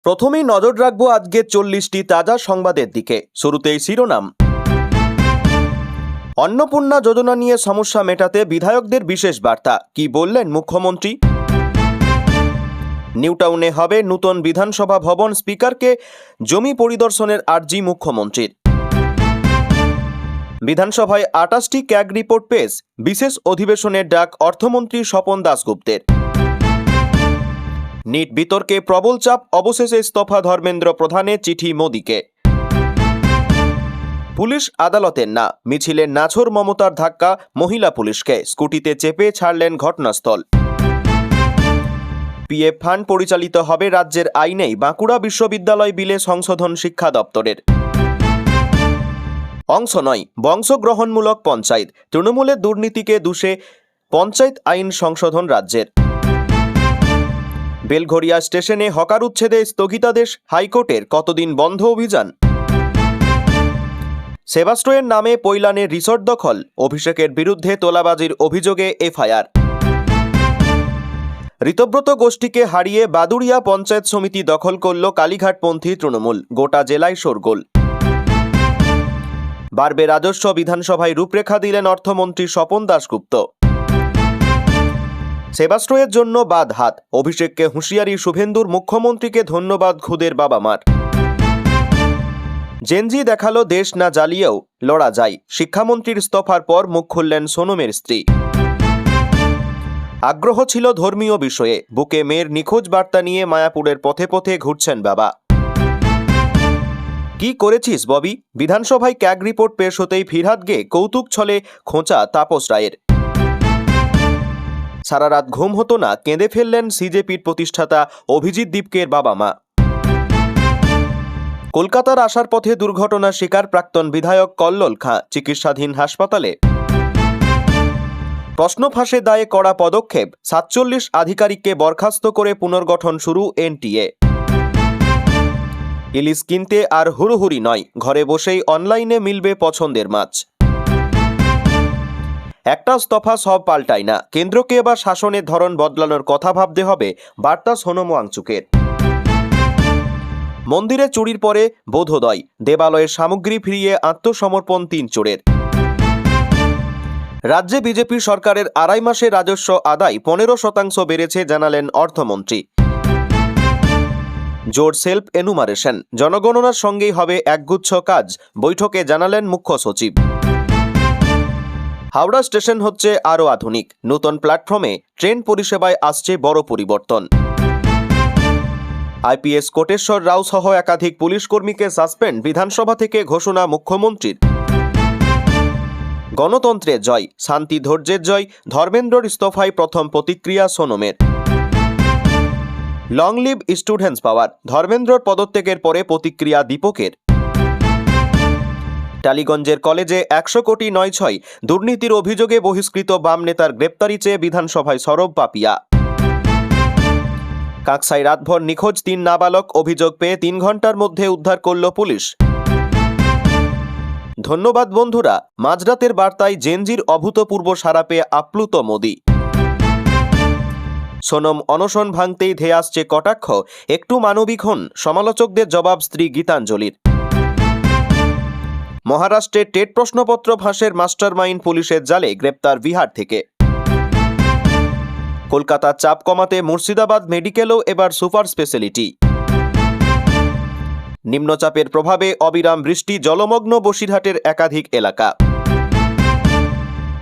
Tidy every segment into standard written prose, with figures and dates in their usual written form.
প্রথমেই নজর রাখবো আজকে 40টি তাজা সংবাদের দিকে। শুরুতেই শিরোনাম। অন্নপূর্ণা যোজনা নিয়ে সমস্যা মেটাতে বিধায়কদের বিশেষ বার্তা, কি বললেন মুখ্যমন্ত্রী? নিউটাউনে হবে নতুন বিধানসভা ভবন, স্পিকারকে জমি পরিদর্শনের আর্জি মুখ্যমন্ত্রীর। বিধানসভায় 28টি ক্যাগ রিপোর্ট পেশ, বিশেষ অধিবেশনের ডাক অর্থমন্ত্রী স্বপন দাশগুপ্তের। নিট বিতর্কে প্রবল চাপ, অবশেষে ইস্তফা ধর্মেন্দ্র প্রধানের চিঠি মোদিকে। পুলিশ আদালতের না, মিছিলের নাছোড় মমতার ধাক্কা মহিলা পুলিশকে, স্কুটিতে চেপে ছাড়লেন ঘটনাস্থল। পিএফ ফান্ড পরিচালিত হবে রাজ্যের আইনেই, বাঁকুড়া বিশ্ববিদ্যালয় বিলে সংশোধন শিক্ষা দপ্তরের। অংশ নয় বংশগ্রহণমূলক পঞ্চায়েত, তৃণমূলের দুর্নীতিকে দুষে পঞ্চায়েত আইন সংশোধন রাজ্যের। বেলঘরিয়া স্টেশনে হকার উচ্ছেদে স্থগিতাদেশ হাইকোর্টের, কতদিন বন্ধ অভিযান? সেবাস্ট্রয়ের নামে পৈলানের রিসর্ট দখল, অভিষেকের বিরুদ্ধে তোলাবাজির অভিযোগে এফআইআর। ঋতব্রত গোষ্ঠীকে হারিয়ে বাদুড়িয়া পঞ্চায়েত সমিতি দখল করল কালীঘাটপন্থী তৃণমূল, গোটা জেলায় শোরগোল। বাড়বে রাজস্ব, বিধানসভায় রূপরেখা দিলেন অর্থমন্ত্রী স্বপন দাশগুপ্ত। সেবাস্ট্রয়ের জন্য বাদ হাত, অভিষেককে হুঁশিয়ারি শুভেন্দুর, মুখ্যমন্ত্রীকে ধন্যবাদ খুদের বাবা মার। জেনজি দেখালো দেশ না জ্বালিয়েও লড়া যায়, শিক্ষামন্ত্রীর ইস্তফার পর মুখ খুললেন সোনমের স্ত্রী। আগ্রহ ছিল ধর্মীয় বিষয়ে, বুকে মেয়ের নিখোঁজ বার্তা নিয়ে মায়াপুরের পথে পথে ঘুরছেন বাবা। কি করেছিস ববি? বিধানসভায় ক্যাগ রিপোর্ট পেশ হতেই ফিরহাদ গে কৌতুক ছলে খোঁচা তাপস রায়ের। সারা রাত ঘুম হতো না, কেঁদে ফেললেন সিজেপির প্রতিষ্ঠাতা অভিজিৎ দীপকের বাবা মা। কলকাতার আসার পথে দুর্ঘটনার শিকার প্রাক্তন বিধায়ক কল্লোল খাঁ, চিকিৎসাধীন হাসপাতালে। প্রশ্ন ফাঁসে দায়ে কড়া পদক্ষেপ, 47 আধিকারিককে বরখাস্ত করে পুনর্গঠন শুরু এনটিএ। ইলিশ কিনতে আর হুড়োহুড়ি নয়, ঘরে বসেই অনলাইনে মিলবে পছন্দের মাছ। একটা ইস্তফা সব পাল্টায় না, কেন্দ্রকে এবার শাসনের ধরন বদলানোর কথা ভাবতে হবে, বার্তা সোনম ওয়াংচুকের। মন্দিরে চুরির পরে বোধোদয়, দেবালয়ের সামগ্রী ফিরিয়ে আত্মসমর্পণ 3 চোরের। রাজ্যে বিজেপি সরকারের 2.5 মাসে রাজস্ব আদায় 15% বেড়েছে, জানালেন অর্থমন্ত্রী। জোর সেলফ এনুমারেশন, জনগণনার সঙ্গেই হবে একগুচ্ছ কাজ, বৈঠকে জানালেন মুখ্য সচিব। হাওড়া স্টেশন হচ্ছে আরও আধুনিক, নতুন প্ল্যাটফর্মে ট্রেন পরিষেবায় আসছে বড় পরিবর্তন। আইপিএস কোটেশ্বর রাও সহ একাধিক পুলিশ কর্মীকে সাসপেন্ড, বিধানসভা থেকে ঘোষণা মুখ্যমন্ত্রীর। গণতন্ত্রের জয়, শান্তি ধৈর্যের জয়, ধর্মেন্দ্রর ইস্তফায় প্রথম প্রতিক্রিয়া সোনমের। লং লিভ স্টুডেন্টস পাওয়ার, ধর্মেন্দ্রর পদত্যাগের পরে প্রতিক্রিয়া দীপকের। টালিগঞ্জের কলেজে 100 কোটি 9-6 দুর্নীতির অভিযোগে বহিষ্কৃত বাম নেতার গ্রেপ্তারি চেয়ে বিধানসভায় সরব পাপিয়া। কাকসাই রাতভর নিখোঁজ 3 নাবালক, অভিযোগ পেয়ে 3 ঘন্টার মধ্যে উদ্ধার করল পুলিশ। ধন্যবাদ বন্ধুরা, মাঝরাতের বার্তায় জেনজির অভূতপূর্ব সাড়া পেয়ে আপ্লুত মোদি। সোনম অনশন ভাঙতেই ধেয়ে আসছে কটাক্ষ, একটু মানবিক হন, সমালোচকদের জবাব স্ত্রী গীতাঞ্জলির। মহারাষ্ট্রে টেট প্রশ্নপত্র ফাঁসের মাস্টারমাইন্ড পুলিশের জালে, গ্রেপ্তার বিহার থেকে। কলকাতার চাপ কমাতে মুর্শিদাবাদ মেডিকেলও এবার সুপার স্পেশালিটি। নিম্নচাপের প্রভাবে অবিরাম বৃষ্টি, জলমগ্ন বসিরহাটের একাধিক এলাকা।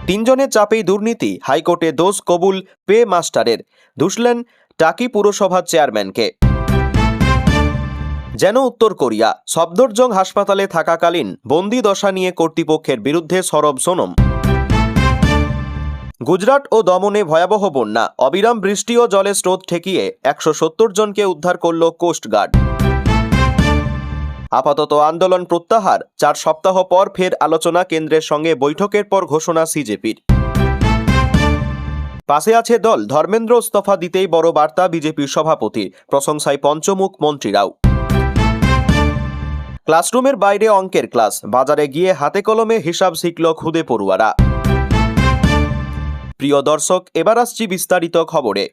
3 জনের চাপেই দুর্নীতি, হাইকোর্টে দোষ কবুল পে মাস্টারের, দুষলেন টাকি পুরসভার চেয়ারম্যানকে। যেন উত্তর কোরিয়া, সফদরজং হাসপাতালে থাকাকালীন বন্দি দশা নিয়ে কর্তৃপক্ষের বিরুদ্ধে সরব সোনম। গুজরাট ও দমনে ভয়াবহ বন্যা, অবিরাম বৃষ্টি ও জলের স্রোত ঠেকিয়ে 170 জনকে উদ্ধার করল কোস্টগার্ড। আপাতত আন্দোলন প্রত্যাহার, 4 সপ্তাহ পর ফের আলোচনা, কেন্দ্রের সঙ্গে বৈঠকের পর ঘোষণা সিজেপির। পাশে আছে দল, ধর্মেন্দ্র ইস্তফা দিতেই বড় বার্তা বিজেপির সভাপতির, প্রশংসায় পঞ্চমুখ মন্ত্রীরাও। ক্লাসরুমের বাইরে অঙ্কের ক্লাস, বাজারে গিয়ে হাতে কলমে হিসাব শিখল খুদে পড়ুয়ারা। প্রিয় দর্শক, এবার আসছি বিস্তারিত খবরে।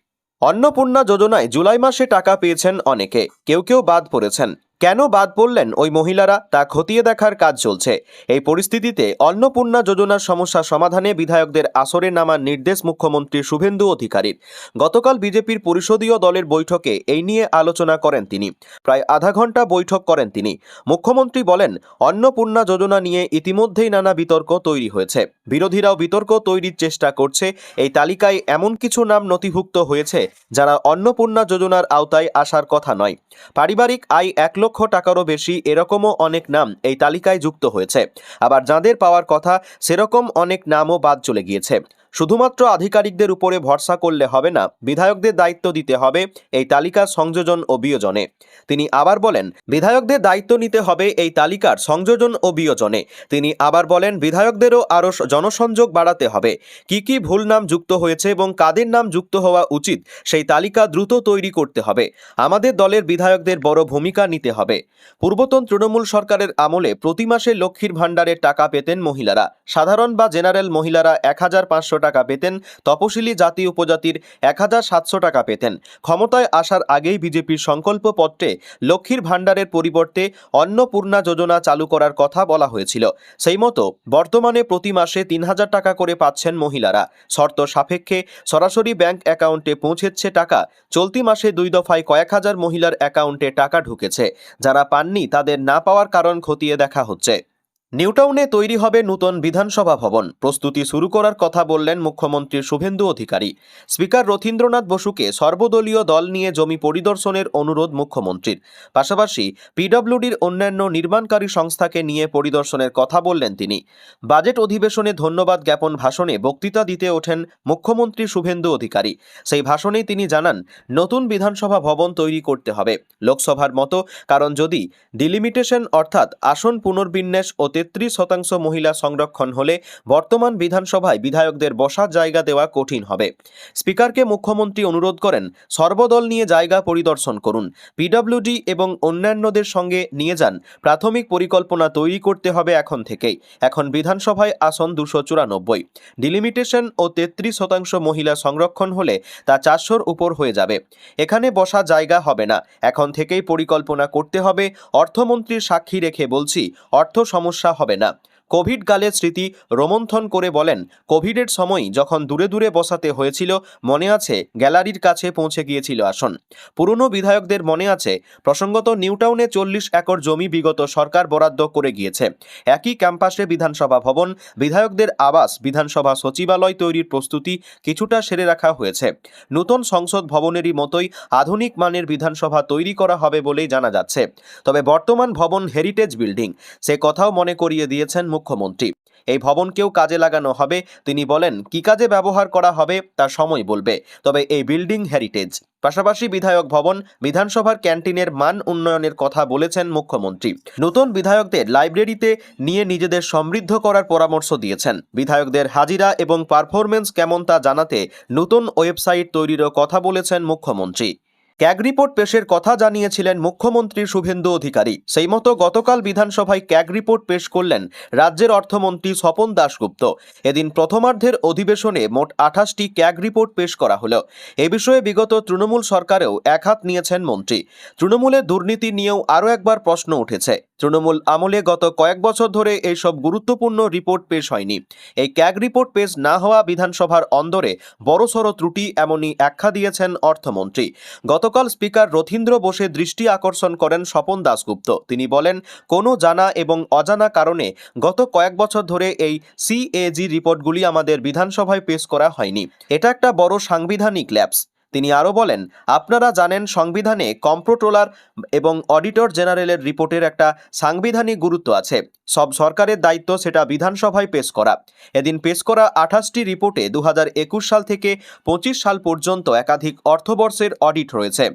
অন্নপূর্ণা যোজনায় জুলাই মাসে টাকা পেয়েছেন অনেকে, কেউ কেউ বাদ পড়েছেন। কেন বাদ পড়লেন ওই মহিলারা, তা খতিয়ে দেখার কাজ চলছে। এই পরিস্থিতিতে অন্নপূর্ণা যোজনার সমস্যা সমাধানে বিধায়কদের আসরে নামার নির্দেশ মুখ্যমন্ত্রী শুভেন্দু অধিকারীর। গতকাল বিজেপির পরিষদীয় দলের বৈঠকে এই নিয়ে আলোচনা করেন তিনি। প্রায় আধা ঘন্টা বৈঠক করেন তিনি। মুখ্যমন্ত্রী বলেন, অন্নপূর্ণা যোজনা নিয়ে ইতিমধ্যেই নানা বিতর্ক তৈরি হয়েছে। বিরোধীরাও বিতর্ক তৈরির চেষ্টা করছে। এই তালিকায় এমন কিছু নাম নথিভুক্ত হয়েছে যারা অন্নপূর্ণা যোজনার আওতায় আসার কথা নয়। পারিবারিক আয় 1 লক্ষ টাকারও বেশি, এরকমও অনেক নাম এই তালিকায় যুক্ত হয়েছে। আবার যাদের পাওয়ার কথা সেরকম অনেক নামও বাদ চলে গিয়েছে। শুধুমাত্র আধিকারিকদের উপরে ভরসা করলে হবে না, বিধায়কদের দায়িত্ব দিতে হবে এই তালিকার সংযোজন ও বিয়োজনে। তিনি আবার বলেন, বিধায়কদের দায়িত্ব নিতে হবে এই তালিকার সংযোজন ও বিয়োজনে। তিনি আবার বলেন, বিধায়কদেরও আরও জনসংযোগ বাড়াতে হবে। কি ভুল নাম যুক্ত হয়েছে এবং কাদের নাম যুক্ত হওয়া উচিত সেই তালিকা দ্রুত তৈরি করতে হবে। আমাদের দলের বিধায়কদের বড় ভূমিকা নিতে হবে। পূর্বতন তৃণমূল সরকারের আমলে প্রতি মাসে লক্ষ্মীর ভাণ্ডারের টাকা পেতেন মহিলারা। সাধারণ বা জেনারেল মহিলারা 1500 টাকা পেতেন, তপশিলি জাতি উপজাতির 1700 টাকা পেতেন। ক্ষমতায় আসার আগেই বিজেপির সংকল্পপত্রে লক্ষ্মীর ভাণ্ডারের পরিবর্তে অন্নপূর্ণা যোজনা চালু করার কথা বলা হয়েছিল। সেই মতো বর্তমানে প্রতি মাসে 3000 টাকা করে পাচ্ছেন মহিলারা। শর্ত সাপেক্ষে সরাসরি ব্যাংক অ্যাকাউন্টে পৌঁছেছে টাকা। চলতি মাসে 2 দফায় কয়েক হাজার মহিলার অ্যাকাউন্টে টাকা ঢুকেছে। যারা পাননি তাদের না পাওয়ার কারণ খতিয়ে দেখা হচ্ছে। নিউটাউনে তৈরি হবে নতুন বিধানসভা ভবন, প্রস্তুতি শুরু করার কথা বললেন মুখ্যমন্ত্রী শুভেন্দু অধিকারী। স্পিকার রথীন্দ্রনাথ বসুকে সর্বদলীয় দল নিয়ে জমি পরিদর্শনের অনুরোধ মুখ্যমন্ত্রীর। পাশাপাশি পিডব্লিউডির অন্যান্য নির্মাণকারী সংস্থাকে নিয়ে পরিদর্শনের কথা বললেন তিনি। বাজেট অধিবেশনে ধন্যবাদ জ্ঞাপন ভাষণে বক্তৃতা দিতে ওঠেন মুখ্যমন্ত্রী শুভেন্দু অধিকারী। সেই ভাষণেই তিনি জানান, নতুন বিধানসভা ভবন তৈরি করতে হবে লোকসভার মতো, কারণ যদি ডিলিমিটেশন অর্থাৎ আসন পুনর্বিন্যাস ও 33% মহিলা সংরক্ষণ হলে বর্তমান বিধানসভায় বিধায়কদের বসার জায়গা দেওয়া কঠিন হবে। স্পিকারকে মুখ্যমন্ত্রী অনুরোধ করেন, সর্বদল নিয়ে জায়গা পরিদর্শন করুন, পিডব্লিউডি এবং অন্যান্যদের সঙ্গে নিয়ে যান। প্রাথমিক পরিকল্পনা তৈরি করতে হবে এখন থেকেই। এখন বিধানসভায় আসন 294, ডিলিমিটেশন ও 33% মহিলা সংরক্ষণ হলে তা 400-র উপর হয়ে যাবে। এখানে বসা জায়গা হবে না, এখন থেকেই পরিকল্পনা করতে হবে। অর্থমন্ত্রীর সাক্ষী রেখে বলছি, অর্থ সমস্যা হবে না। কোভিড কালের স্মৃতি রোমন্থন করে বলেন, কোভিডের সময় যখন দূরে দূরে বসাতে হয়েছিল, মনে আছে গ্যালারির কাছে পৌঁছে গিয়েছিল আসন। পুরনো বিধায়কদের মনে আছে, প্রসঙ্গত নিউটাউনে 40 একর জমি বিগত সরকার বরাদ্দ করে গিয়েছে। একই ক্যাম্পাসে বিধানসভা ভবন, বিধায়কদের আবাস, বিধানসভা সচিবালয় তৈরির প্রস্তুতি কিছুটা সেরে রাখা হয়েছে। নতুন সংসদ ভবনেরই মতোই আধুনিক মানের বিধানসভা তৈরি করা হবে বলেই জানা যাচ্ছে। তবে বর্তমান ভবন হেরিটেজ বিল্ডিং, সে কথাও মনে করিয়ে দিয়েছেন মুখ্যমন্ত্রী। এই ভবনকেও কাজে লাগানো হবে। তিনি বলেন, কি কাজে ব্যবহার করা হবে তা সময় বলবে, তবে এই বিল্ডিং হেরিটেজ। পাশাপাশি বিধায়ক ভবন, বিধানসভার ক্যান্টিনের মান উন্নয়নের কথা বলেছেন মুখ্যমন্ত্রী। নতুন বিধায়কদের লাইব্রেরিতে নিয়ে নিজেদের সমৃদ্ধ করার পরামর্শ দিয়েছেন। বিধায়কদের হাজিরা এবং পারফরমেন্স কেমন তা জানাতে নতুন ওয়েবসাইট তৈরিরও কথা বলেছেন মুখ্যমন্ত্রী। ক্যাগ রিপোর্ট পেশের কথা জানিয়েছিলেন মুখ্যমন্ত্রী শুভেন্দু অধিকারী। সেই মতো গতকাল বিধানসভায় ক্যাগ রিপোর্ট পেশ করলেন রাজ্যের অর্থমন্ত্রী স্বপন দাশগুপ্ত। এদিন প্রথমার্ধের অধিবেশনে মোট 28টি ক্যাগ রিপোর্ট পেশ করা হলো। এ বিষয়ে বিগত তৃণমূল সরকারেও একহাত নিয়েছেন মন্ত্রী। তৃণমূলের দুর্নীতি নিয়েও আরও একবার প্রশ্ন উঠেছে। তৃণমূল আমলে গত কয়েক বছর ধরে এইসব গুরুত্বপূর্ণ রিপোর্ট পেশ হয়নি। এই ক্যাগ রিপোর্ট পেশ না হওয়া বিধানসভার অন্দরে বড়সড় ত্রুটি, এমনই আখ্যা দিয়েছেন অর্থমন্ত্রী। গতকাল স্পিকার রথীন্দ্র বসে দৃষ্টি আকর্ষণ করেন স্বপন দাশগুপ্ত। তিনি বলেন, কোনো জানা এবং অজানা কারণে গত কয়েক বছর ধরে এই সিএজি রিপোর্টগুলি আমাদের বিধানসভায় পেশ করা হয়নি। এটা একটা বড় সাংবিধানিক ল্যাপস। তিনি আরও বলেন, আপনারা জানেন সংবিধানে কম্প্ট্রোলার এবং অডিটর জেনারেলের রিপোর্টের একটা সাংবিধানিক গুরুত্ব আছে। সব সরকারের দায়িত্ব সেটা বিধানসভায় পেশ করা। এদিন পেশ করা 28টি রিপোর্টে 2021 সাল থেকে 25 সাল পর্যন্ত একাধিক অর্থবর্ষের অডিট রয়েছে।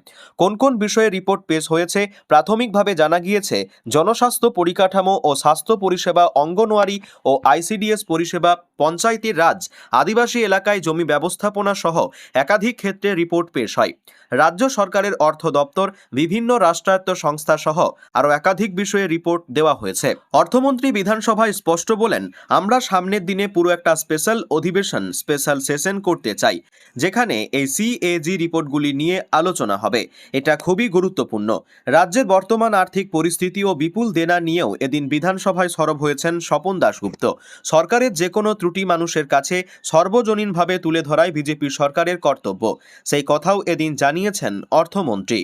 কোন কোন বিষয়ে রিপোর্ট পেশ হয়েছে? প্রাথমিকভাবে জানা গিয়েছে, জনস্বাস্থ্য পরিকাঠামো ও স্বাস্থ্য পরিষেবা, অঙ্গনওয়াড়ি ও আইসিডিএস পরিষেবা, পঞ্চায়েতি রাজ, আদিবাসী এলাকায় জমি ব্যবস্থাপনা সহ একাধিক ক্ষেত্রে রিপোর্ট পেশ হয়। রাজ্য সরকারের অর্থ দপ্তর, বিভিন্ন রাষ্ট্রায়ত্ত সংস্থা সহ আরও একাধিক বিষয়ে রিপোর্ট দেওয়া হয়েছে। অর্থমন্ত্রী বিধানসভায় স্পষ্ট বলেন, আমরা সামনের দিনে পুরো একটা স্পেশাল অধিবেশন, স্পেশাল সেশন করতে চাই, যেখানে এই সিএজি রিপোর্টগুলি নিয়ে আলোচনা হবে। এটা খুবই গুরুত্বপূর্ণ। রাজ্যের বর্তমান আর্থিক পরিস্থিতি ও বিপুল দেনা নিয়েও এদিন বিধানসভায় সরব হয়েছেন স্বপন দাশগুপ্ত। সরকারের যে কোনো ত্রুটি মানুষের কাছে সর্বজনীনভাবে তুলে ধরাই বিজেপি সরকারের কর্তব্য, সেই কথাও এদিন জানিয়েছেন অর্থমন্ত্রী।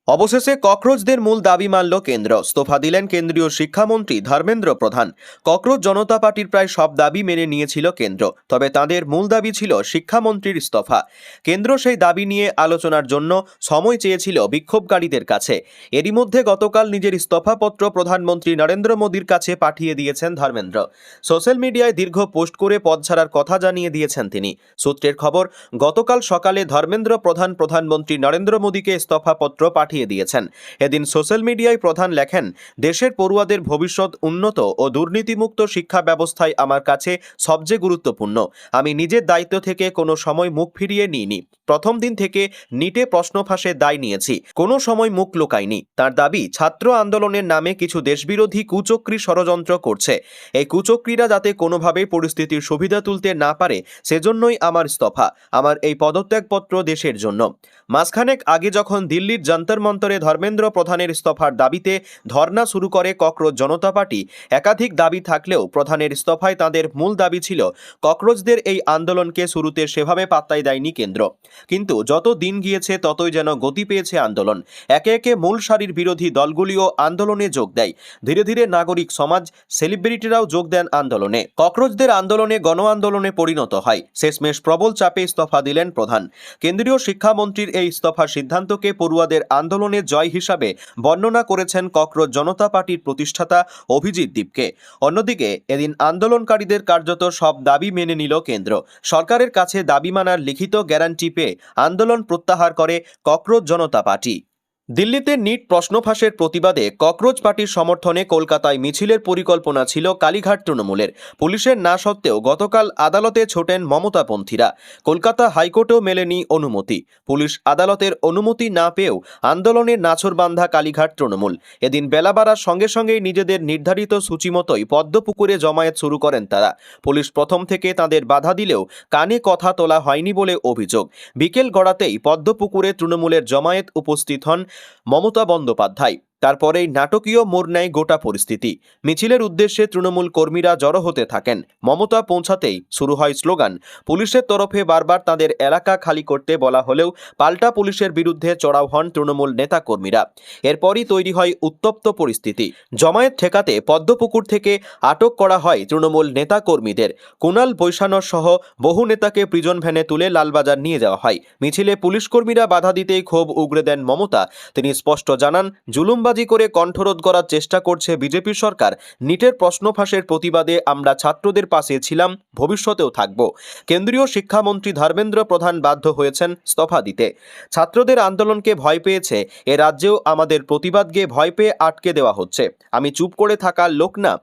অবশেষে ককরোচদের মূল দাবি মানল কেন্দ্র। ইস্তফা দিলেন কেন্দ্রীয় শিক্ষামন্ত্রী ধর্মেন্দ্র প্রধান। ককরোচ জনতা পার্টির প্রায় সব দাবি মেনে নিয়েছিল কেন্দ্র, তবে তাদের মূল দাবি ছিল শিক্ষামন্ত্রীর ইস্তফা। কেন্দ্র সেই দাবি নিয়ে আলোচনার জন্য সময় চেয়েছিল বিক্ষোভকারীদের কাছে। এরই মধ্যে গতকাল নিজের ইস্তফাপত্র প্রধানমন্ত্রী নরেন্দ্র মোদীর কাছে পাঠিয়ে দিয়েছেন ধর্মেন্দ্র। সোশ্যাল মিডিয়ায় দীর্ঘ পোস্ট করে পদ ছাড়ার কথা জানিয়ে দিয়েছেন তিনি। সূত্রের খবর, গতকাল সকালে ধর্মেন্দ্র প্রধান প্রধানমন্ত্রী নরেন্দ্র মোদীকে ইস্তফাপত্র পাঠিয়ে দিয়েছেন। এদিন সোশ্যাল মিডিয়ায় প্রধান লেখেন, দেশের পড়ুয়াদের ভবিষ্যৎ উন্নত ও দুর্নীতিমুক্ত শিক্ষা ব্যবস্থায় আমার কাছে সবচেয়ে গুরুত্বপূর্ণ। আমি নিজের দায়িত্ব থেকে কোনো সময় মুখ ফিরিয়ে নিইনি। প্রথম দিন থেকে নিটে প্রশ্ন ফাঁসের দায় নিয়েছি, কোনো সময় মুখ লুকাইনি। তার দাবি, ছাত্র আন্দোলনের নামে কিছু দেশবিরোধী কুচক্রী ষড়যন্ত্র করছে। এই কুচক্রীরা যাতে কোনোভাবেই পরিস্থিতির সুবিধা তুলতে না পারে, সেজন্যই আমার ইস্তফা। আমার এই পদত্যাগপত্র দেশের জন্য। মাসখানেক আগে যখন দিল্লির যন্তর মন্তরে ধর্মেন্দ্র প্রধানের ইস্তফার দাবিতে ধর্ণা শুরু করে ককরোচ জনতা পার্টি, একাধিক দাবি থাকলেও প্রধানের ইস্তফায় তাদের মূল দাবি ছিল ককরোচদের এই আন্দোলনকে শুরুতে সেভাবে পাত্তাই দেয়নি কেন্দ্র। কিন্তু যত দিন গিয়েছে ততই যেন গতি পেয়েছে আন্দোলন। একে একে মূল সারির বিরোধী দলগুলিও আন্দোলনে যোগ দেয়। ধীরে ধীরে নাগরিক সমাজ, সেলিব্রিটিরাও যোগ দেন আন্দোলনে। ককরোচদের আন্দোলনে গণ আন্দোলনে পরিণত হয়। শেষমেশ প্রবল চাপে ইস্তফা দিলেন প্রধান। কেন্দ্রীয় শিক্ষামন্ত্রীর এই ইস্তফার সিদ্ধান্তকে পড়ুয়াদের আন্দোলনের জয় হিসাবে বর্ণনা করেছেন ককরোচ জনতা পার্টির প্রতিষ্ঠাতা অভিজিৎ দীপকে। অন্যদিকে এদিন আন্দোলনকারীদের কার্যত সব দাবি মেনে নিল কেন্দ্র। সরকারের কাছে দাবি মানার লিখিত গ্যারান্টি পেয়ে আন্দোলন প্রত্যাহার করে ককরোচ জনতা পার্টি। দিল্লিতে নিট প্রশ্ন ফাঁসের প্রতিবাদে ককরোচ পার্টির সমর্থনে কলকাতায় মিছিলের পরিকল্পনা ছিল কালীঘাট তৃণমূলের। পুলিশের না সত্ত্বেও গতকাল আদালতে ছোটেন মমতাপন্থীরা। কলকাতা হাইকোর্টেও মেলেনি অনুমতি। পুলিশ আদালতের অনুমতি না পেয়েও আন্দোলনে নাছোড়বান্ধা কালীঘাট তৃণমূল। এদিন বেলা বাড়ার সঙ্গে সঙ্গেই নিজেদের নির্ধারিত সূচি মতোই পদ্মপুকুরে জমায়েত শুরু করেন তারা। পুলিশ প্রথম থেকে তাদের বাধা দিলেও কানে কথা তোলা হয়নি বলে অভিযোগ। বিকেল গড়াতেই পদ্মপুকুরে তৃণমূলের জমায়েত উপস্থিত হন মমতা বন্দ্যোপাধ্যায়। তারপরেই নাটকীয় মোড় নেয় গোটা পরিস্থিতি। মিছিলের উদ্দেশ্যে তৃণমূল কর্মীরা জড়ো হতে থাকেন। মমতা পৌঁছাতেই শুরু হয় স্লোগান। পুলিশের তরফে বারবার তাদের এলাকা খালি করতে বলা হলেও পাল্টা পুলিশের বিরুদ্ধে চড়াও হন তৃণমূল নেতা কর্মীরা। এরপরই তৈরি হয় উত্তপ্ত পরিস্থিতি। জমায়েত ঠেকাতে পদ্মপুকুর থেকে আটক করা হয় তৃণমূল নেতা কর্মীদের। কুণাল বৈশানর সহ বহু নেতাকে প্রিজন ভ্যানে তুলে লালবাজার নিয়ে যাওয়া হয়। মিছিলে পুলিশ কর্মীরা বাধা দিতেই ক্ষোভ উগরে দেন মমতা। তিনি স্পষ্ট জানান, জুলুমবাজি করে কণ্ঠরোধ করার চেষ্টা করছে বিজেপি সরকার। নিটের প্রশ্ন ফাঁসের প্রতিবাদে আমরা ছাত্রদের পাশে ছিলাম, ভবিষ্যতেও থাকব। কেন্দ্রীয় শিক্ষামন্ত্রী ধর্মেন্দ্র প্রধান বাধ্য হয়েছেন ইস্তফা দিতে। ছাত্রদের আন্দোলনকে ভয় পেয়েছে, এ রাজ্যেও আমাদের প্রতিবাদকে ভয় পেয়ে আটকে দেওয়া হচ্ছে। আমি চুপ করে থাকার লোক না।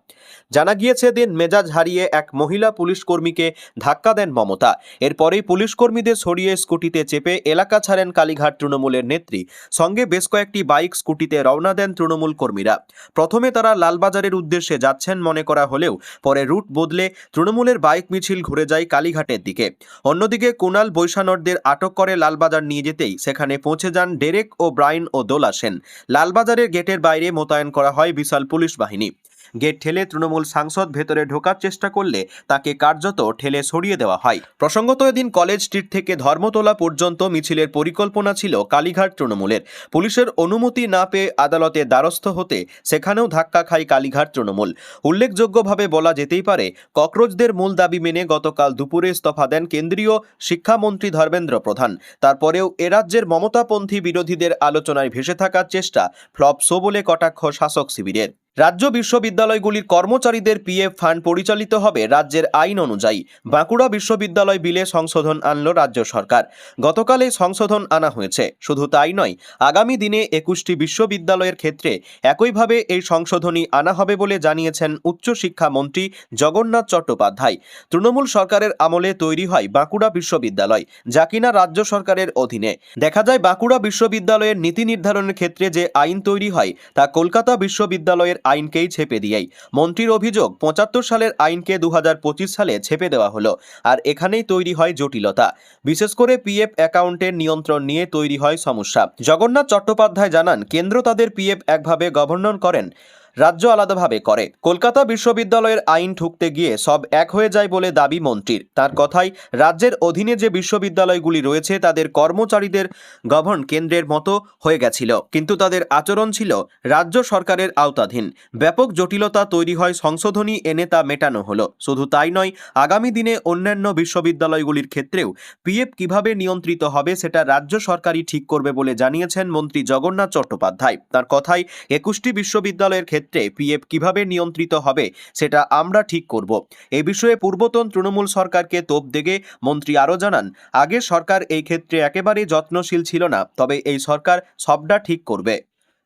জানা গিয়েছে, দিন মেজাজ হারিয়ে এক মহিলা পুলিশ কর্মীকে ধাক্কা দেন মমতা। এরপরেই পুলিশ কর্মীদের সরিয়ে স্কুটিতে চেপে এলাকা ছাড়েন কালীঘাট তৃণমূলের নেত্রী। সঙ্গে বেশ কয়েকটি বাইক, স্কুটিতে রওনা দেন তৃণমূল কর্মীরা। প্রথমে তারা লালবাজারের উদ্দেশ্যে যাচ্ছেন মনে করা হলেও পরে রুট বদলে তৃণমূলের বাইক মিছিল ঘুরে যায় কালীঘাটের দিকে। অন্যদিকে কুণাল বৈশানরদের আটক করে লালবাজার নিয়ে যেতেই সেখানে পৌঁছে যান ডেরেক ও ব্রাইন ও দোলা সেন। লালবাজারের গেটের বাইরে মোতায়েন করা হয় বিশাল পুলিশ বাহিনী। গেট ঠেলে তৃণমূল সাংসদ ভেতরে ঢোকার চেষ্টা করলে তাকে কার্যত ঠেলে সরিয়ে দেওয়া হয়। প্রসঙ্গত, এদিন কলেজ স্ট্রিট থেকে ধর্মতলা পর্যন্ত মিছিলের পরিকল্পনা ছিল কালীঘাট তৃণমূলের। পুলিশের অনুমতি না পেয়ে আদালতে দ্বারস্থ হতে সেখানেও ধাক্কা খায় কালীঘাট তৃণমূল। উল্লেখযোগ্যভাবে বলা যেতেই পারে, ককরোচদের মূল দাবি মেনে গতকাল দুপুরে ইস্তফা দেন কেন্দ্রীয় শিক্ষামন্ত্রী ধর্মেন্দ্র প্রধান। তারপরেও এ রাজ্যের মমতাপন্থী বিরোধীদের আলোচনায় ভেসে থাকার চেষ্টা ফ্লপ শো বলে কটাক্ষ শাসক শিবিরের। রাজ্য বিশ্ববিদ্যালয়গুলির কর্মচারীদের পিএফ ফান্ড পরিচালিত হবে রাজ্যের আইন অনুযায়ী। বাঁকুড়া বিশ্ববিদ্যালয় বিলে সংশোধন আনল রাজ্য সরকার। গতকাল এই সংশোধন আনা হয়েছে। শুধু তাই নয়, আগামী দিনে 21টি বিশ্ববিদ্যালয়ের ক্ষেত্রে একইভাবে এই সংশোধনী আনা হবে বলে জানিয়েছেন উচ্চশিক্ষামন্ত্রী জগন্নাথ চট্টোপাধ্যায়। তৃণমূল সরকারের আমলে তৈরি হয় বাঁকুড়া বিশ্ববিদ্যালয়, যা কিনা রাজ্য সরকারের অধীনে। দেখা যায়, বাঁকুড়া বিশ্ববিদ্যালয়ের নীতি নির্ধারণের ক্ষেত্রে যে আইন তৈরি হয় তা কলকাতা বিশ্ববিদ্যালয়ের আইনকেই ছেপে দিয়েই। মন্ত্রীর অভিযোগ, ৭৫ সালের আইনকে ২০২৫ সালে ছেপে দেওয়া হলো। আর এখানেই তৈরি হয় জটিলতা। বিশেষ করে পিএফ অ্যাকাউন্টের নিয়ন্ত্রণ নিয়ে তৈরি হয় সমস্যা। জগন্নাথ চট্টোপাধ্যায় জানান, কেন্দ্র তাদের পিএফ একভাবে গভর্নর করেন, রাজ্য আলাদাভাবে করে। কলকাতা বিশ্ববিদ্যালয়ের আইন ঠুকতে গিয়ে সব এক হয়ে যায় বলে দাবি মন্ত্রীর। তার কথায়, রাজ্যের অধীনে যে বিশ্ববিদ্যালয়গুলি রয়েছে তাদের কর্মচারীদের গভর্ন কেন্দ্রের মতো হয়ে গেছিল, কিন্তু তাদের আচরণ ছিল রাজ্য সরকারের আওতাধীন। ব্যাপক জটিলতা তৈরি হয়, সংশোধনী এনে তা মেটানো হলো। শুধু তাই নয়, আগামী দিনে অন্যান্য বিশ্ববিদ্যালয়গুলির ক্ষেত্রেও পিএফ কিভাবে নিয়ন্ত্রিত হবে সেটা রাজ্য সরকারই ঠিক করবে বলে জানিয়েছেন মন্ত্রী জগন্নাথ চট্টোপাধ্যায়। তার কথায়, 21টি বিশ্ববিদ্যালয়ের ক্ষেত্রে পিএফ কিভাবে নিয়ন্ত্রিত হবে সেটা আমরা ঠিক করব। এই বিষয়ে পূর্বতন তৃণমূল সরকারকে তোপ দেগে মন্ত্রী আরও জানান, আগের সরকার এই ক্ষেত্রে একেবারেই যত্নশীল ছিল না, তবে এই সরকার সবটা ঠিক করবে।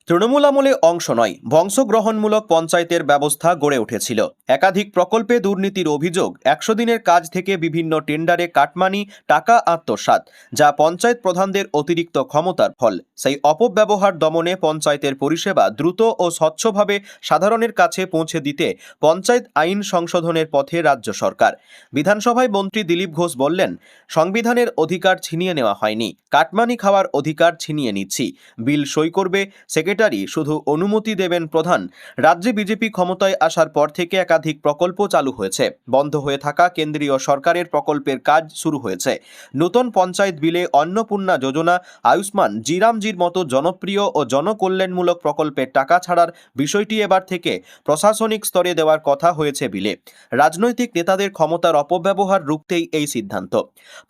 তৃণমূল আমলে অংশ নয়, বংশগ্রহণমূলক পঞ্চায়েতের ব্যবস্থা গড়ে উঠেছিল। একাধিক প্রকল্পে দুর্নীতির অভিযোগ, 100 দিনের কাজ থেকে বিভিন্ন টেন্ডারে কাটমানি, টাকা আত্মসাৎ, যা পঞ্চায়েত প্রধানদের অতিরিক্ত ক্ষমতার ফল। সেই অপব্যবহার দমনে পঞ্চায়েতের পরিষেবা দ্রুত ও স্বচ্ছভাবে সাধারণের কাছে পৌঁছে দিতে পঞ্চায়েত আইন সংশোধনের পথে রাজ্য সরকার। বিধানসভায় মন্ত্রী দিলীপ ঘোষ বললেন, সংবিধানের অধিকার ছিনিয়ে নেওয়া হয়নি, কাটমানি খাওয়ার অধিকার ছিনিয়ে নিচ্ছি। বিল সই করবে সেক্রেটারি, শুধু অনুমতি দেবেন প্রধান। রাজ্যে বিজেপি ক্ষমতায় আসার পর থেকে একাধিক প্রকল্প চালু হয়েছে। বন্ধ হয়ে থাকা কেন্দ্রীয় সরকারের প্রকল্পের কাজ শুরু হয়েছে। নতুন পঞ্চায়েত বিলে অন্নপূর্ণা যোজনা, আয়ুষ্মান, জিরামজির মতো জনপ্রিয় ও জনকল্যাণমূলক প্রকল্পের টাকা ছাড়ার বিষয়টি এবার থেকে প্রশাসনিক স্তরে দেওয়ার কথা হয়েছে বিলে। রাজনৈতিক নেতাদের ক্ষমতার অপব্যবহার রুখতেই এই সিদ্ধান্ত।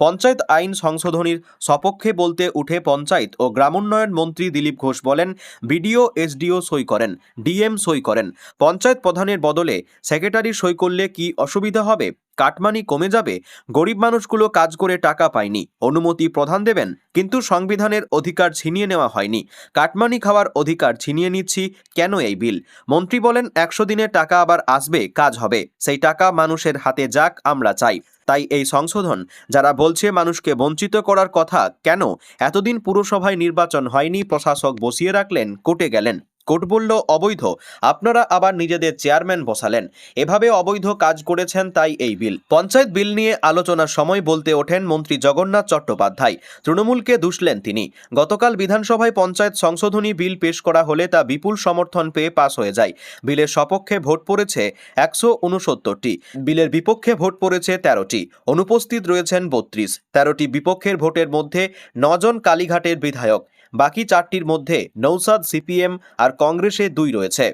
পঞ্চায়েত আইন সংশোধনীর সপক্ষে বলতে উঠে পঞ্চায়েত ও গ্রামোন্নয়ন মন্ত্রী দিলীপ ঘোষ বলেন, বিডিও এসডিও সই করেন, ডিএম সই করেন, পঞ্চায়েত প্রধানের বদলে সেক্রেটারি সই করলে কি অসুবিধা হবে? কাটমানি কমে যাবে। গরিব মানুষগুলো কাজ করে টাকা পায়নি, অনুমতি প্রধান দেবেন, কিন্তু সংবিধানের অধিকার ছিনিয়ে নেওয়া হয়নি। কাটমানি খাওয়ার অধিকার ছিনিয়ে নিচ্ছি কেন এই বিল? মন্ত্রী বলেন, 100 দিনের টাকা আবার আসবে, কাজ হবে, সেই টাকা মানুষের হাতে যাক, আমরা চাই। তাই এই সংশোধন। যারা বলছে মানুষকে বঞ্চিত করার কথা, কেন এতদিন পুরসভায় নির্বাচন হয়নি, প্রশাসক বসিয়ে রাখলেন, কোর্টে গেলেন, কোর্ট বলল অবৈধ, আপনারা আবার নিজেদের চেয়ারম্যান বসালেন, এভাবে অবৈধ কাজ করেছেন, তাই এই বিল। পঞ্চায়েত বিল নিয়ে আলোচনার সময় বলতে ওঠেন মন্ত্রী জগন্নাথ চট্টোপাধ্যায়। তৃণমূলকে দুষলেন তিনি। গতকাল বিধানসভায় পঞ্চায়েত সংশোধনী বিল পেশ করা হলে তা বিপুল সমর্থন পেয়ে পাস হয়ে যায়। বিলের সপক্ষে ভোট পড়েছে 169টি, বিলের বিপক্ষে ভোট পড়েছে 13টি, অনুপস্থিত রয়েছেন 32। 13টি বিপক্ষের ভোটের মধ্যে 9 জন কালীঘাটের বিধায়ক, বাকি 4টির মধ্যে নৌসাদ সিপিএম আর কংগ্রেসে 2 রয়েছে।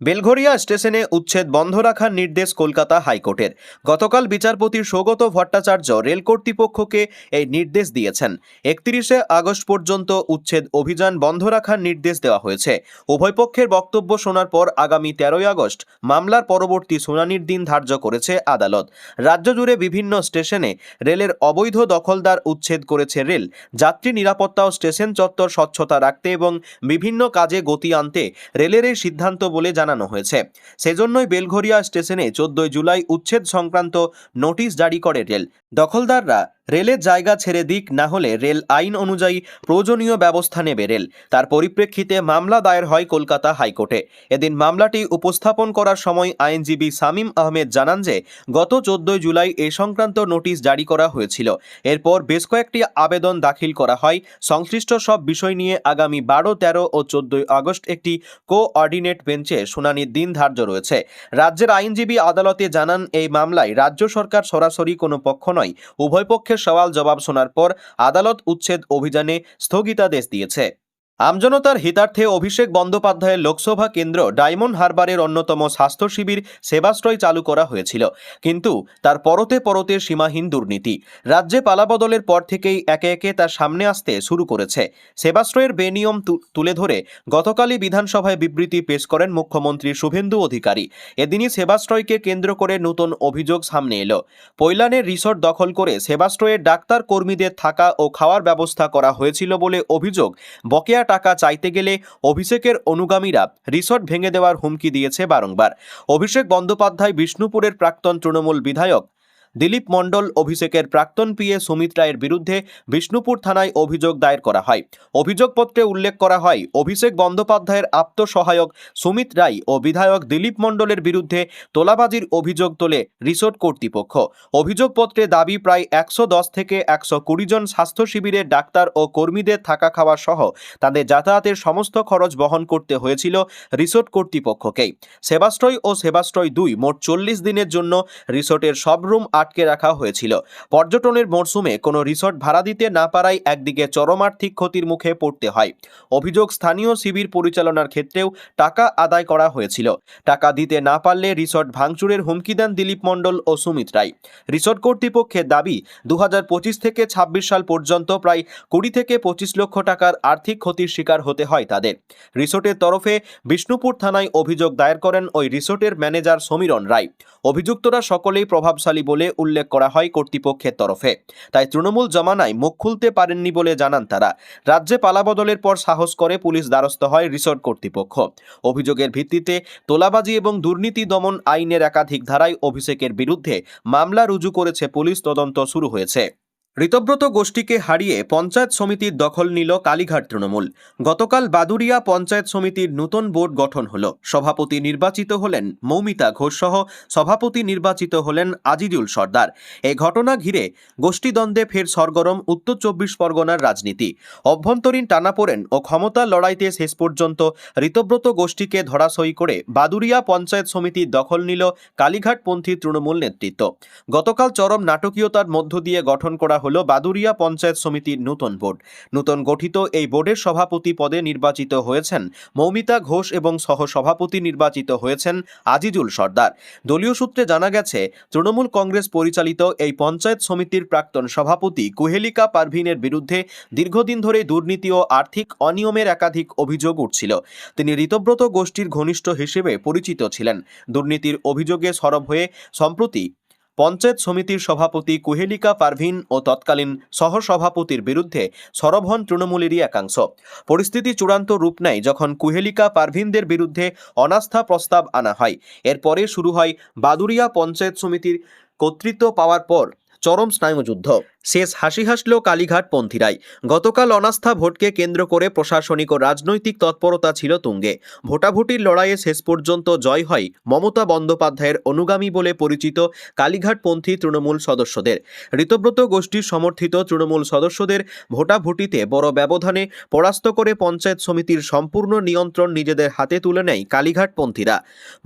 বেলঘরিয়া স্টেশনে উচ্ছেদ বন্ধ রাখার নির্দেশ কলকাতা হাইকোর্টের। গতকাল বিচারপতি সৌগত ভট্টাচার্য রেল কর্তৃপক্ষকে এই নির্দেশ দিয়েছেন। 31শে আগস্ট পর্যন্ত উচ্ছেদ অভিযান বন্ধ রাখার নির্দেশ দেওয়া হয়েছে। উভয় পক্ষের বক্তব্য শোনার পর আগামী 13ই আগস্ট মামলার পরবর্তী শুনানির দিন ধার্য করেছে আদালত। রাজ্য জুড়ে বিভিন্ন স্টেশনে রেলের অবৈধ দখলদার উচ্ছেদ করেছে রেল। যাত্রী নিরাপত্তা ও স্টেশন চত্বর স্বচ্ছতা রাখতে এবং বিভিন্ন কাজে গতি আনতে রেলের এই সিদ্ধান্ত বলে জানানো হয়েছে। সেজন্যই বেলঘরিয়া স্টেশনে 14 জুলাই উচ্ছেদ সংক্রান্ত নোটিশ জারি করে রেল। দখলদাররা রেলের জায়গা ছেড়ে দিক, না হলে রেল আইন অনুযায়ী প্রয়োজনীয় ব্যবস্থা নেবে রেল। তার পরিপ্রেক্ষিতে মামলা দায়ের হয় কলকাতা হাইকোর্টে। এদিন মামলাটি উপস্থাপন করার সময় আইনজীবী শামীম আহমেদ জানান যে গত 14 জুলাই এ সংক্রান্ত নোটিশ জারি করা হয়েছিল। এরপর বেশ কয়েকটি আবেদন দাখিল করা হয়। সংশ্লিষ্ট সব বিষয় নিয়ে আগামী 12, 13 ও 14 আগস্ট একটি কোঅর্ডিনেট বেঞ্চে শুনানির দিন ধার্য রয়েছে। রাজ্যের আইনজীবী আদালতে জানান, এই মামলায় রাজ্য সরকার সরাসরি কোনো পক্ষ নয়। উভয় পক্ষের সওয়াল জবাব শোনার পর আদালত উচ্ছেদ অভিযানে স্থগিতাদেশ দিয়েছে। আমজনতার হিতার্থে অভিষেক বন্দ্যোপাধ্যায়ের লোকসভা কেন্দ্র ডায়মন্ড হারবারের অন্যতম স্বাস্থ্য শিবির সেবাশ্রয় চালু করা হয়েছিল, কিন্তু তার পরতে পরতে সীমাহীন দুর্নীতি রাজ্যে পালাবদলের পর থেকেই একে একে তার সামনে আসতে শুরু করেছে। সেবাশ্রয়ের বেনিয়ম তুলে ধরে গতকালই বিধানসভায় বিবৃতি পেশ করেন মুখ্যমন্ত্রী শুভেন্দু অধিকারী। এদিনই সেবাশ্রয়কে কেন্দ্র করে নতুন অভিযোগ সামনে এলো। পৈলানের রিসর্ট দখল করে সেবাশ্রয়ের ডাক্তার কর্মীদের থাকা ও খাওয়ার ব্যবস্থা করা হয়েছিল বলে অভিযোগ। বকেয়া টাকা চাইতে গেলে অভিষেকের অনুগামীরা রিসর্ট ভেঙে দেওয়ার হুমকি দিয়েছে বারংবার। অভিষেক বন্দ্যোপাধ্যায় বিষ্ণুপুরের প্রাক্তন তৃণমূল বিধায়ক দিলীপ মণ্ডল অভিষেকের প্রাক্তন পিএ সুমিত রায়ের বিরুদ্ধে বিষ্ণুপুর থানায় অভিযোগ দায়ের করা হয়। অভিযোগপত্রে উল্লেখ করা হয়, অভিষেক বন্দ্যোপাধ্যায়ের আত্মসহায়ক সুমিত রায় ও বিধায়ক দিলীপ মণ্ডলের বিরুদ্ধে তোলাবাজির অভিযোগ তোলে রিসোর্ট কর্তৃপক্ষ। অভিযোগপত্রে দাবি প্রায় 110 থেকে 120 জন স্বাস্থ্য শিবিরের ডাক্তার ও কর্মীদের থাকা খাওয়া সহ তাদের যাতায়াতের সমস্ত খরচ বহন করতে হয়েছিল রিসোর্ট কর্তৃপক্ষকেই। সেবাশ্রয় ও সেবাশ্রয় 2 মোট 40 দিনের জন্য রিসোর্টের সব রুম আটকে রাখা হয়েছিল। পর্যটনের মরশুমে কোনো রিসর্ট ভাড়া দিতে না পারায় একদিকে চরম আর্থিক ক্ষতির মুখে পড়তে হয়। অভিযোগ, স্থানীয় শিবির পরিচালনার ক্ষেত্রেও টাকা আদায় করা হয়েছিল। টাকা দিতে না পারলে রিসর্ট ভাঙচুরের হুমকি দেন দিলীপ মণ্ডল ও সুমিত রায়। রিসর্ট কর্তৃপক্ষের দাবি 2025 থেকে 26 সাল পর্যন্ত প্রায় 20 থেকে 25 লক্ষ টাকার আর্থিক ক্ষতির শিকার হতে হয় তাদের। রিসর্টের তরফে বিষ্ণুপুর থানায় অভিযোগ দায়ের করেন ওই রিসর্টের ম্যানেজার সমীরণ রায়। অভিযুক্তরা সকলেই প্রভাবশালী বলে উল্লেখ করা হয় কর্তৃপক্ষের তরফে, তাই তৃণমূল জমানায় মুখ খুলতে পারেননি বলে জানান তারা। রাজ্যে পালাবদলের পর সাহস করে পুলিশ দ্বারস্থ হয় রিসর্ট কর্তৃপক্ষ। অভিযোগের ভিত্তিতে তোলাবাজি এবং দুর্নীতি দমন আইনের একাধিক ধারায় অভিষেকের বিরুদ্ধে মামলা রুজু করেছে পুলিশ। তদন্ত শুরু হয়েছে। ঋতব্রত গোষ্ঠীকে হারিয়ে পঞ্চায়েত সমিতির দখল নিল কালীঘাট তৃণমূল। গতকাল বাদুড়িয়া পঞ্চায়েত সমিতির নতুন বোর্ড গঠন হল। সভাপতি নির্বাচিত হলেন মৌমিতা ঘোষ সহ সভাপতি নির্বাচিত হলেন আজিজুল সর্দার। এই ঘটনা ঘিরে গোষ্ঠীদ্বন্দ্বে ফের সরগরম উত্তর 24 পরগনার রাজনীতি। অভ্যন্তরীণ টানাপোড়েন ও ক্ষমতার লড়াইতে শেষ পর্যন্ত ঋতব্রত গোষ্ঠীকে ধরাশয়ী করে বাদুড়িয়া পঞ্চায়েত সমিতির দখল নিল কালীঘাটপন্থী তৃণমূল নেতৃত্ব। গতকাল চরম নাটকীয়তার মধ্য দিয়ে গঠন করা হলো বাদুড়িয়া পঞ্চায়েত সমিতির নতুন বোর্ড। নতুন গঠিত এই বোর্ডের সভাপতি পদে নির্বাচিত হয়েছেন মৌমিতা ঘোষ এবং সহসভাপতি নির্বাচিত হয়েছেন আজিজুল সর্দার। দলীয় সূত্রে জানা গেছে, তৃণমূল কংগ্রেস পরিচালিত এই পঞ্চায়েত সমিতির প্রাক্তন সভাপতি কুহেলিকা পারভিনের বিরুদ্ধে দীর্ঘদিন ধরে দুর্নীতি ও আর্থিক অনিয়মের একাধিক অভিযোগ উঠছিল। তিনি ঋতব্রত গোষ্ঠীর ঘনিষ্ঠ হিসেবে পরিচিত ছিলেন। দুর্নীতির অভিযোগে সরব হয়ে সম্প্রতি পঞ্চায়েত সমিতির সভাপতি কুহেলিকা পারভিন ও তৎকালীন সহসভাপতির বিরুদ্ধে সরব হন তৃণমূলেরই একাংশ। পরিস্থিতি চূড়ান্ত রূপ নেয় যখন কুহেলিকা পারভিনদের বিরুদ্ধে অনাস্থা প্রস্তাব আনা হয়। এরপরে শুরু হয় বাদুড়িয়া পঞ্চায়েত সমিতির কর্তৃত্ব পাওয়ার পর চরম স্নায়ুযুদ্ধ। শেষ হাসি হাসল কালীঘাটপন্থীরাই। গতকাল অনাস্থা ভোটকে কেন্দ্র করে প্রশাসনিক ও রাজনৈতিক তৎপরতা ছিল তুঙ্গে। ভোটাভুটির লড়াইয়ে শেষ পর্যন্ত জয় হয় মমতা বন্দ্যোপাধ্যায়ের অনুগামী বলে পরিচিত কালীঘাটপন্থী তৃণমূল সদস্যদের। ঋতব্রত গোষ্ঠীর সমর্থিত তৃণমূল সদস্যদের ভোটাভুটিতে বড় ব্যবধানে পরাস্ত করে পঞ্চায়েত সমিতির সম্পূর্ণ নিয়ন্ত্রণ নিজেদের হাতে তুলে নেয় কালীঘাটপন্থীরা।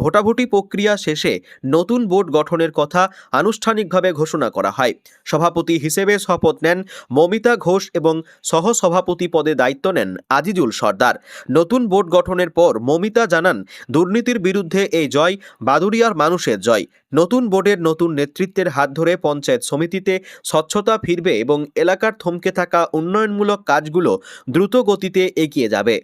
ভোটাভুটি প্রক্রিয়া শেষে নতুন বোর্ড গঠনের কথা আনুষ্ঠানিকভাবে ঘোষণা করা হয়। সভাপতি হিসেবে শপথ নেন মৌমিতা ঘোষ এবং সহসভাপতি পদে দায়িত্ব নেন আজিজুল সর্দার। নতুন বোর্ড গঠনের পর মৌমিতা জানান, দুর্নীতির বিরুদ্ধে এই জয় বাদুড়িয়ার মানুষের জয়। নতুন বোর্ডের নতুন নেতৃত্বের হাত ধরে পঞ্চায়েত সমিতিতে স্বচ্ছতা ফিরবে এবং এলাকার থমকে থাকা উন্নয়নমূলক কাজগুলো দ্রুত গতিতে এগিয়ে যাবে।